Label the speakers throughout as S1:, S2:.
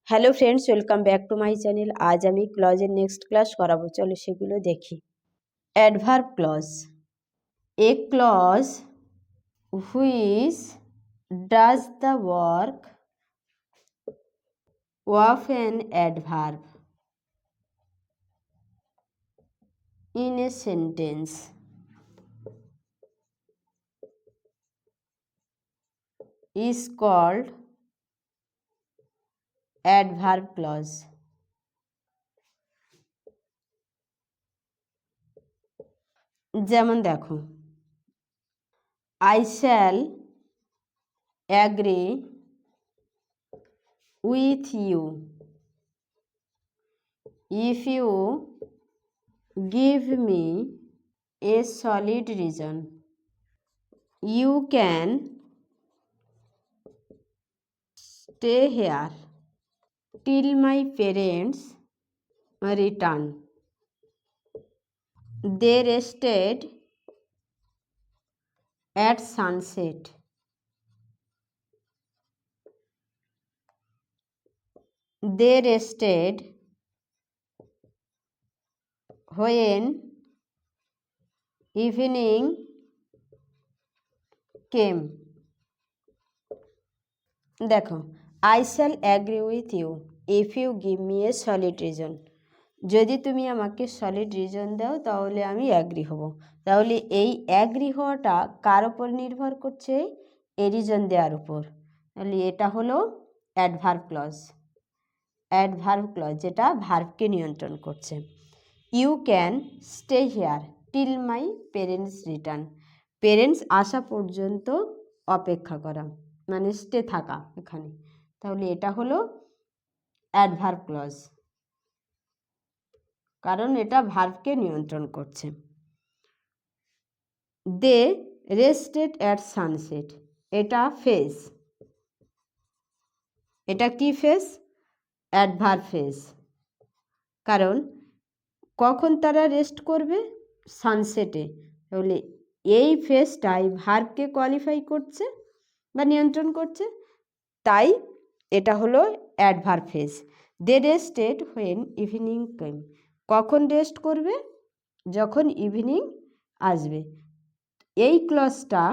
S1: Hello friends, welcome back to my channel. আজ আমি ক্লজের নেক্সট ক্লাস করাবো, চলো সেগুলো দেখি। Adverb clause, a clause which does the work of an adverb in a sentence is called adverb clause. যেমন দেখো, I shall agree with you if you give me a solid reason. You can stay here till my parents return. They rested at sunset. They rested when evening came. দেখো, I shall agree with you if you give me a solid reason. যদি তুমি আমাকে solid reason দাও তাহলে আমি agree হব। তাহলে এই অ্যাগ্রি হওয়াটা কার ওপর নির্ভর করছে? এ রিজন দেওয়ার উপর। তাহলে এটা হলো অ্যাডভার্ব ক্লজ। অ্যাডভার্ব ক্লজ যেটা ভার্বকে নিয়ন্ত্রণ করছে। You can stay here till my parents return. Parents আসা পর্যন্ত অপেক্ষা করা, মানে স্টে থাকা এখানে। তাহলে এটা হলো অ্যাডভার্ব ক্লজ, কারণ এটা ভার্বকে নিয়ন্ত্রণ করছে। দে রেস্টেড অ্যাট সানসেট, এটা ফেজ। এটা কি ফেজ? Adverb phase. কারণ কখন তারা রেস্ট করবে? সানসেটে। তাহলে এই ফেজটাই ভার্বকে কোয়ালিফাই করছে বা নিয়ন্ত্রণ করছে, তাই এটা হলো adverb phrase. They rested when evening came, কখন রেস্ট করবে? যখন ইভিনিং আসবে। এই ক্লজটা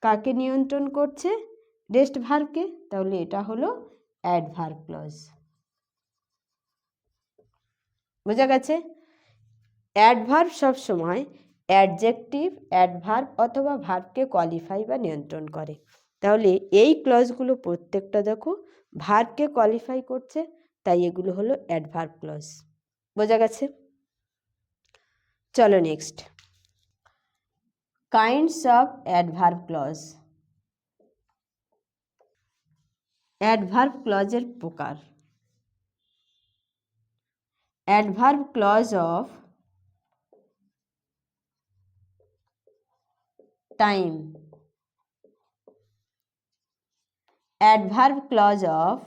S1: কাকে নিয়ন্ত্রণ করছে? রেস্ট ভার্বকে। তাহলে এটা হলো অ্যাডভার্ব ক্লজ। বোঝা গেছে? অ্যাডভার্ব সবসময় অ্যাডজেক্টিভ, অ্যাডভার্ব অথবা ভার্বকে কোয়ালিফাই বা নিয়ন্ত্রণ করে। তাহলে এই ক্লজগুলো প্রত্যেকটা দেখো ভার্বকে কোয়ালিফাই করছে, তাই এগুলো হলো অ্যাডভার্ব ক্লজ। বোঝা গেছে? চলো next, kinds of adverb clause. Adverb ক্লজের প্রকার। Adverb clause of time, adverb clause of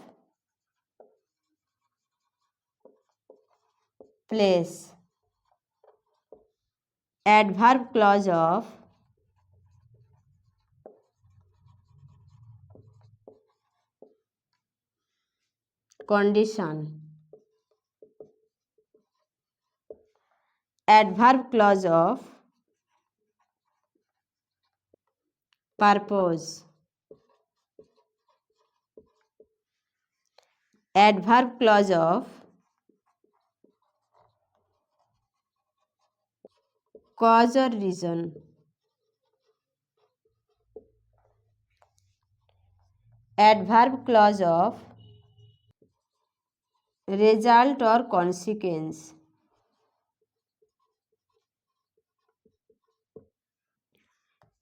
S1: place, adverb clause of condition, adverb clause of purpose, adverb clause of cause or reason, adverb clause of result or consequence,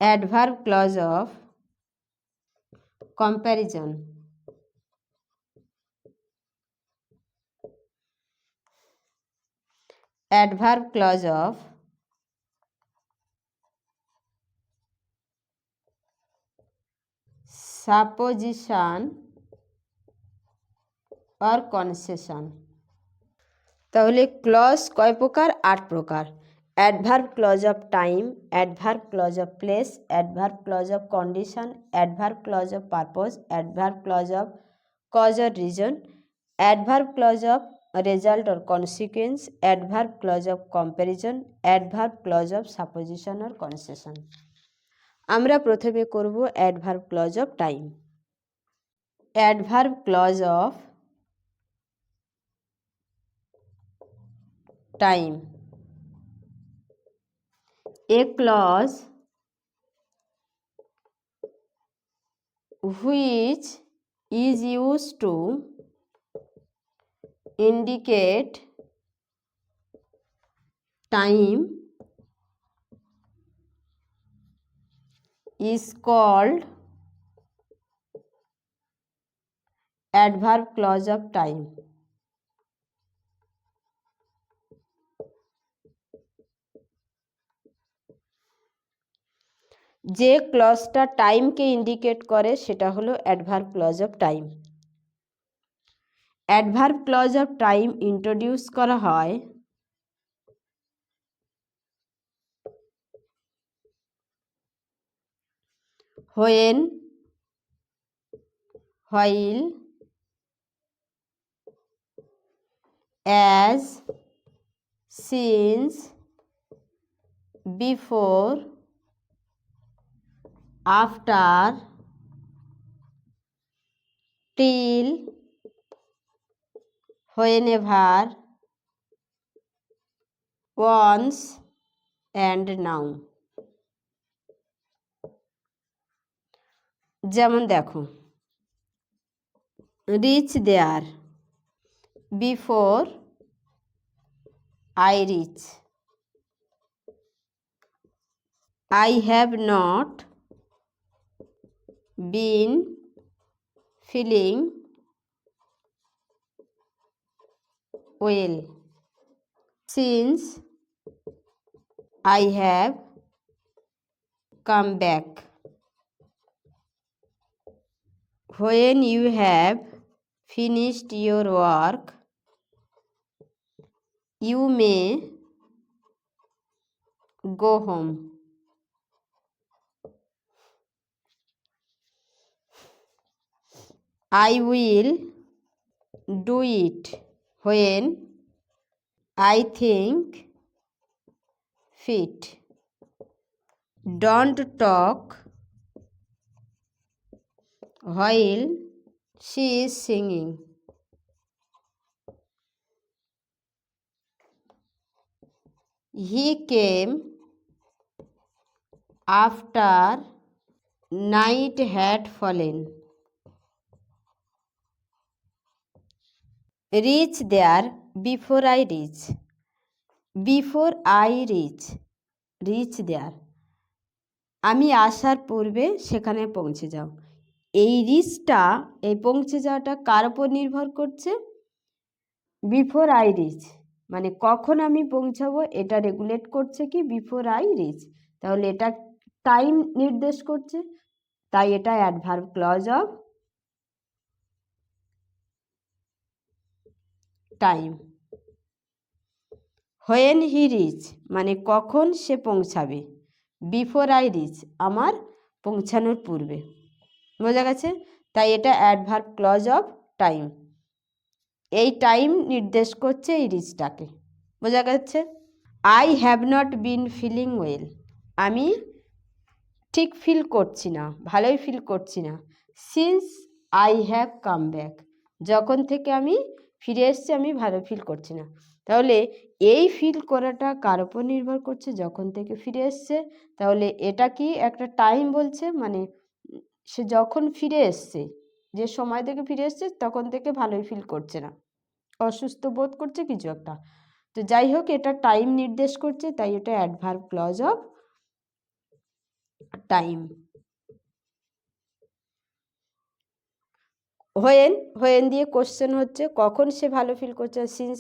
S1: adverb clause of comparison, adverb clause of supposition or concession। তাহলে clause কয় প্রকার? 8 প্রকার। Adverb clause of time, adverb clause of place, adverb clause of condition, adverb clause of purpose, adverb clause of cause or reason, adverb clause of result or consequence, adverb clause of comparison, adverb clause of supposition or concession. আমরা প্রথমে করব adverb clause of time. Adverb clause of time, a clause which is used to indicate time is called adverb clause of time. যে ক্লজটা টাইমকে indicate করে সেটা হলো adverb clause of time. Adverb clause of time introduce করা হয় when, while, as, since, before, after, till, whenever, once and now। যেমন দেখো, reach there, before I reach, I have not been feeling well, since I have come back, when you have finished your work you may go home, I will do it when I think fit, don't talk while she is singing, he came after night had fallen, reach there before I reach, before I reach, reach there, আমি আসার পূর্বে সেখানে পৌঁছে যাও। এই রিচটা, এই পৌঁছে যাওয়াটা কার উপর নির্ভর করছে? বিফোর আই রিচ, মানে কখন আমি পৌঁছাবো এটা রেগুলেট করছে কি? Before I reach. তাহলে এটা টাইম নির্দেশ করছে, তাই এটা adverb clause of time. When he reach মানে কখন সে পৌঁছাবে, বিফোর আই রিচ আমার পৌঁছানোর পূর্বে। বোঝা গেছে? তাই এটা অ্যাডভার্ব ক্লজ অফ টাইম, এই টাইম নির্দেশ করছে এই রিচটাকে। বোঝা গেছে? I have not been feeling well, আমি ঠিক ফিল করছি না, ভালোই ফিল করছি না। Since I have come back, যখন থেকে আমি ফিরে এসেছি আমি ভালো ফিল করছি না। তাহলে এই ফিল করাটা কার উপর নির্ভর করছে? যখন থেকে ফিরে এসছে। তাহলে এটা কি একটা টাইম বলছে, মানে সে যখন ফিরে এসছে, যে সময় থেকে ফিরে এসছে তখন থেকে ভালোই ফিল করছে না, অসুস্থ বোধ করছে কিছু একটা। তো যাই হোক, এটা টাইম নির্দেশ করছে, তাই এটা adverb clause of time. When দিয়ে কোশ্চেন হচ্ছে কখন সে ভালো ফিল করছে, since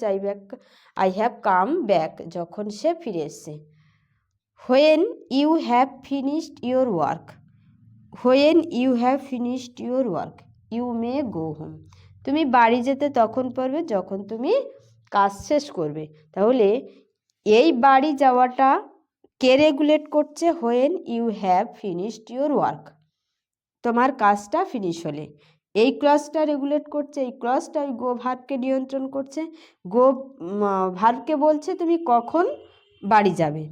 S1: I have come back যখন সে ফিরে এসছে। When you have finished your work, when you have finished your work you may go home, তুমি বাড়ি যেতে তখন পারবে যখন তুমি কাজ শেষ করবে। তাহলে এই বাড়ি যাওয়াটা কে রেগুলেট করছে? When you have finished your work, তোমার কাজটা ফিনিশ হলে। এই ক্লজটা রেগুলেট করছে, এই ক্লজটা ওই গো ভার্বকে নিয়ন্ত্রণ করছে। গো ভার্বকে বলছে তুমি কখন বাড়ি যাবে,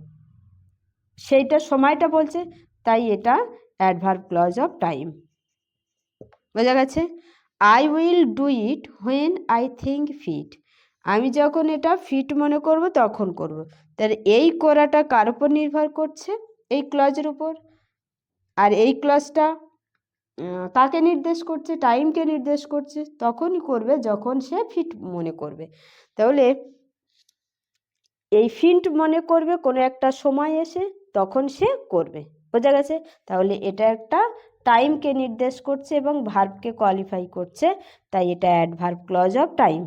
S1: সেইটা সময়টা বলছে, তাই এটা অ্যাডভার্ব ক্লজ অফ টাইম। বোঝা গেছে? I will do it when I think fit, আমি যখন এটা ফিট মনে করব তখন করব। তাহলে এই করাটা কার উপর নির্ভর করছে? এই ক্লজের উপর। আর এই ক্লজটা কাকে নির্দেশ করছে? টাইমকে নির্দেশ করছে। তখনই করবে যখন সে ফিট মনে করবে। তাহলে এই ফিট মনে করবে কোনো একটা সময় এসে, তখন সে করবে। বোঝা গেছে? তাহলে এটা একটা টাইমকে নির্দেশ করছে এবং ভার্বকে কোয়ালিফাই করছে, তাই এটা adverb clause of time.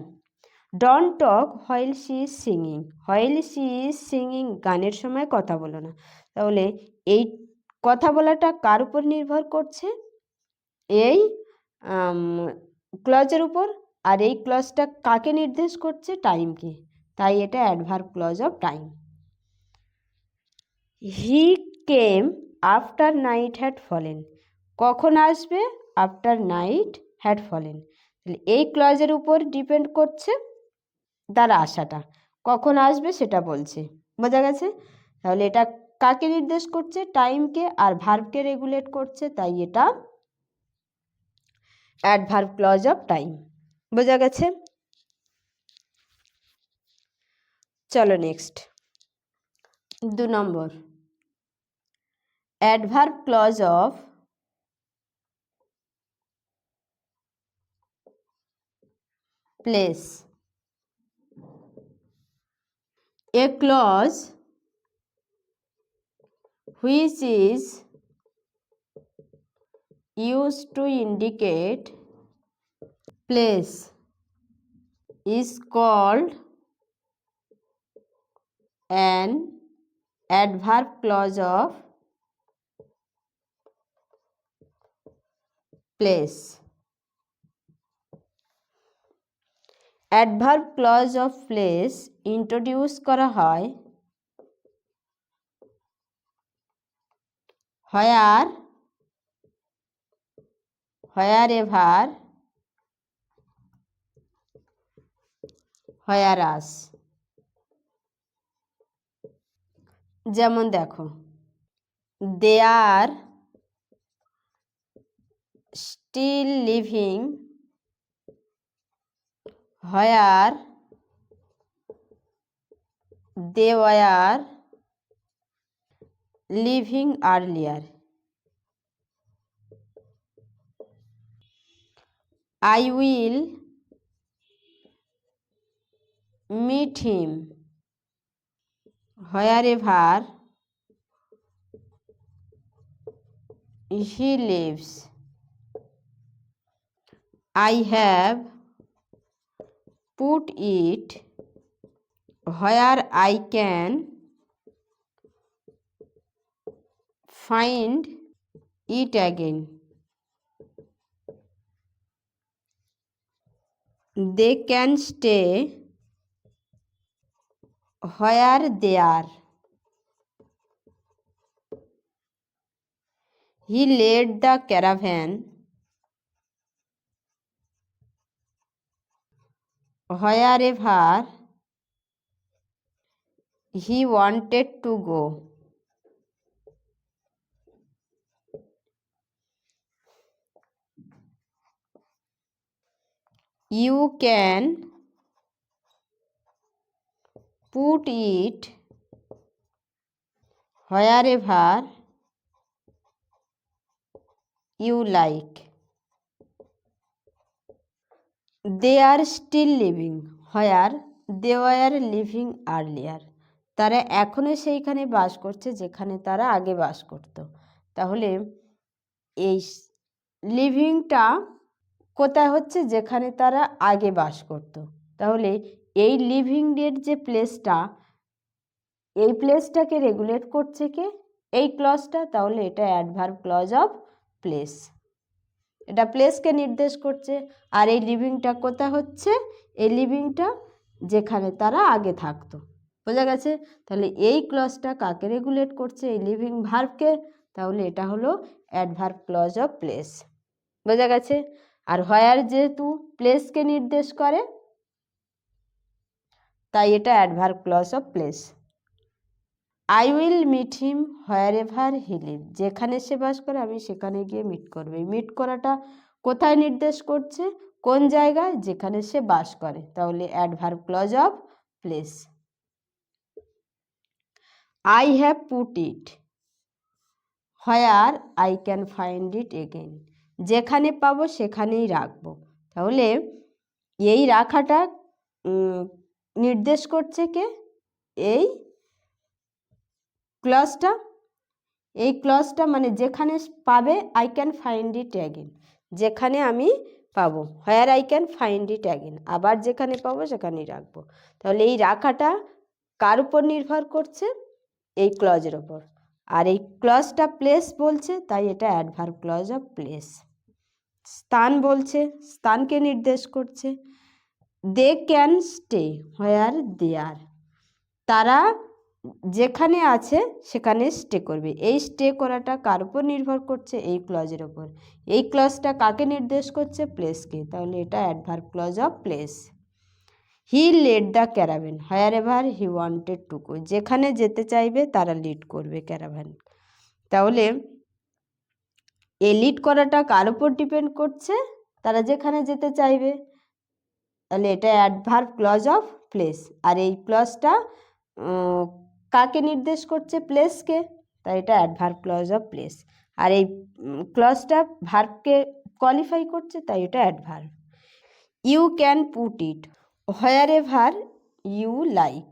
S1: Don't talk while she is singing, while she is singing, গানের সময় কথা বলো না। তাহলে এই কথা বলাটা কার উপর নির্ভর করছে? এই ক্লজের উপর। আর এই ক্লজটা কাকে নির্দেশ করছে? টাইমকে, তাই এটা adverb clause of time. He came after night had fallen, কখন আসবে? After night had fallen. তাহলে এই ক্লজের উপর ডিপেন্ড করছে তার আশাটা, কখন আসবে সেটা বলছে। বোঝা গেছে? তাহলে এটা কাকে নির্দেশ করছে? টাইমকে। আর ভার্বকে রেগুলেট করছে, তাই এটা অ্যাডভার্ব ক্লজ অফ টাইম। বোঝা গেছে? চলো next 2 number, adverb clause of place. A clause which is used to indicate place is called an adverb clause of place. Adverb clause of place introduce করা হয় where, wherever, whereas। যেমন দেখো, they are still living where they were living earlier. I will meet him wherever he lives. I have put it where I can find it again. They can stay where they are. He led the caravan wherever he wanted to go. You can put it wherever you like. They are still living where they were living earlier. তারা এখনো সেইখানে বাস করছে যেখানে তারা আগে বাস করত। তাহলে এই লিভিংটা কোথায় হচ্ছে? যেখানে তারা আগে বাস করত। তাহলে এই লিভিং এর যে প্লেসটা, এই প্লেসটাকে রেগুলেট করছে কে? এই ক্লজটা। তাহলে এটা অ্যাডভার্ব ক্লজ অফ প্লেস, এটা প্লেসকে নির্দেশ করছে। আর এই লিভিংটা কোথায় হচ্ছে? এই লিভিংটা যেখানে তারা আগে থাকতো। বোঝা গেছে? তাহলে এই ক্লজটা কাকে রেগুলেট করছে? এই লিভিং ভার্বকে। তাহলে এটা হলো অ্যাডভার্ব ক্লজ অফ প্লেস। বোঝা গেছে? আর হোয়ার যেহেতু প্লেসকে নির্দেশ করে তাই এটা adverb clause of place. I will meet him wherever he live, যেখানে সে বাস করে আমি সেখানে গিয়ে মিট করবে। মিট করাটা কোথায় নির্দেশ করছে, কোন জায়গায়, যেখানে সে বাস করে, তাহলে adverb clause of place. I have put it where I can find it again, যেখানে পাবো সেখানেই রাখবো। তাহলে এই রাখাটা নির্দেশ করছে কে, এই ক্লজটা। এই ক্লজটা মানে যেখানে পাবে I can find it again, যেখানে আমি পাবো, হোয়ার I can find it again, আবার যেখানে পাবো সেখানেই রাখবো। তাহলে এই রাখাটা কার উপর নির্ভর করছে, এই ক্লজের ওপর। আর এই ক্লজটা প্লেস বলছে তাই এটা অ্যাডভার্ব ক্লজ অফ প্লেস। স্থান বলছে, স্থানকে নির্দেশ করছে। দে ক্যান স্টে হোয়ার দে আর, তারা যেখানে আছে সেখানে স্টে করবে। এই স্টে করাটা কার উপর নির্ভর করছে, এই ক্লজের ওপর। এই ক্লজটা কাকে নির্দেশ করছে, প্লেসকে, তাহলে এটা adverb clause of place. He led the caravan wherever he wanted to go, যেখানে যেতে চাইবে তারা লিড করবে ক্যারাভ্যান। তাহলে এই লিড করাটা কার উপর ডিপেন্ড করছে, তারা যেখানে যেতে চাইবে, তাহলে এটা অ্যাডভার্ব ক্লজ অফ প্লেস। আর এই ক্লজটা কাকে নির্দেশ করছে, প্লেসকে, তাই এটা অ্যাডভার্ব ক্লজ অফ প্লেস। আর এই ক্লজটা ভার্বকে কোয়ালিফাই করছে তাই এটা adverb. You can put it wherever you like,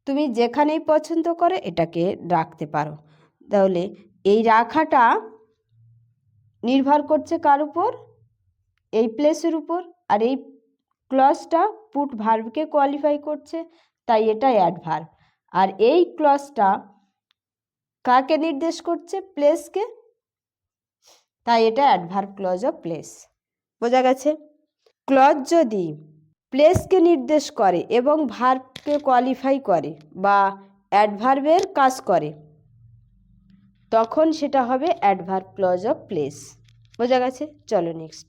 S1: তুমি যেখানেই পছন্দ করে এটাকে রাখতে পারো। তাহলে এই রাখাটা নির্ভর করছে কার উপর, এই প্লেসের উপর। আর এই ক্লজটা পুট ভার্বকে কোয়ালিফাই করছে তাই এটা অ্যাডভার্ব। আর এই ক্লজটা কাকে নির্দেশ করছে, প্লেসকে, তাই এটা অ্যাডভার্ব ক্লজ অফ প্লেস। বোঝা গেছে? ক্লজ যদি প্লেসকে নির্দেশ করে এবং ভার্বকে কোয়ালিফাই করে বা অ্যাডভার্বের কাজ করে তখন সেটা হবে অ্যাডভার্ব ক্লজ অফ প্লেস। বোঝা গেছে? চলো নেক্সট।